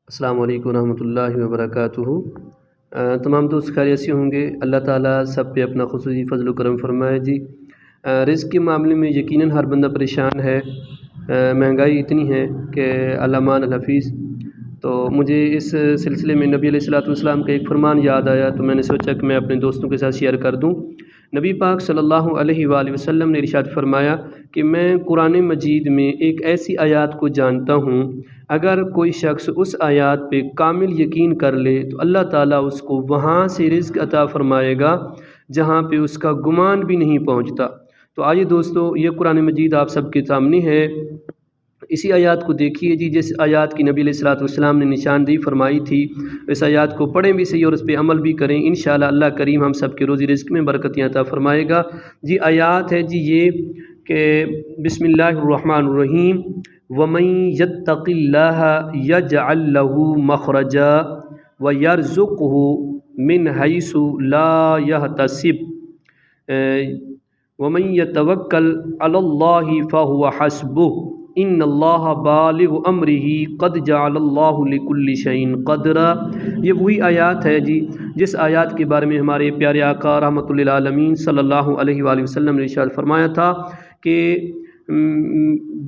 السلام علیکم ورحمۃ اللہ وبرکاتہ۔ تمام دوست خیریت سے ہوں گے۔ اللہ تعالیٰ سب پہ اپنا خصوصی فضل و کرم فرمائے جی۔ رزق کے معاملے میں یقیناً ہر بندہ پریشان ہے۔ مہنگائی اتنی ہے کہ علامہ الحفیظ، تو مجھے اس سلسلے میں نبی علیہ الصلوۃ والسلام کا ایک فرمان یاد آیا، تو میں نے سوچا کہ میں اپنے دوستوں کے ساتھ شیئر کر دوں۔ نبی پاک صلی اللہ علیہ وآلہ وسلم نے ارشاد فرمایا کہ میں قرآن مجید میں ایک ایسی آیات کو جانتا ہوں، اگر کوئی شخص اس آیات پہ کامل یقین کر لے تو اللہ تعالیٰ اس کو وہاں سے رزق عطا فرمائے گا جہاں پہ اس کا گمان بھی نہیں پہنچتا۔ تو آئیے دوستو، یہ قرآن مجید آپ سب کے سامنے ہے، اسی آیات کو دیکھیے جی، جس آیات کی نبی علیہ الصلوۃ والسلام نے نشاندہی فرمائی تھی۔ اس آیات کو پڑھیں بھی صحیح اور اس پہ عمل بھی کریں، انشاءاللہ اللہ کریم ہم سب کے روزی رزق میں برکتیں عطا فرمائے گا۔ جی آیات ہے جی یہ کہ بسم اللہ الرحمن الرحیم، وَمَن يَتَّقِ اللَّهَ يَجْعَل لَّهُ مَخْرَجًا وَيَرْزُقْهُ مِنْ حَيْثُ لَا يَحْتَسِبُ وَمَن يَتَوَكَّلْ عَلَى اللَّهِ فَهُوَ حَسْبُهُ ان اللہ بالغ امرہ قد جعل اللہ لکل شیء قدرا۔ یہ وہی آیات ہے جی جس آیات کے بارے میں ہمارے پیارے آقا رحمۃ للعالمین صلی اللہ علیہ وآلہ وسلم نے ارشاد فرمایا تھا کہ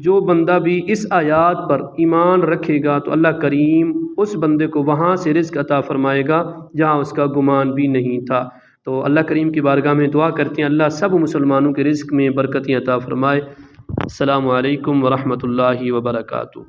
جو بندہ بھی اس آیات پر ایمان رکھے گا تو اللہ کریم اس بندے کو وہاں سے رزق عطا فرمائے گا جہاں اس کا گمان بھی نہیں تھا۔ تو اللہ کریم کی بارگاہ میں دعا کرتے ہیں اللہ سب مسلمانوں کے رزق میں برکتیں عطا فرمائے۔ السلام علیکم ورحمۃ اللہ وبرکاتہ۔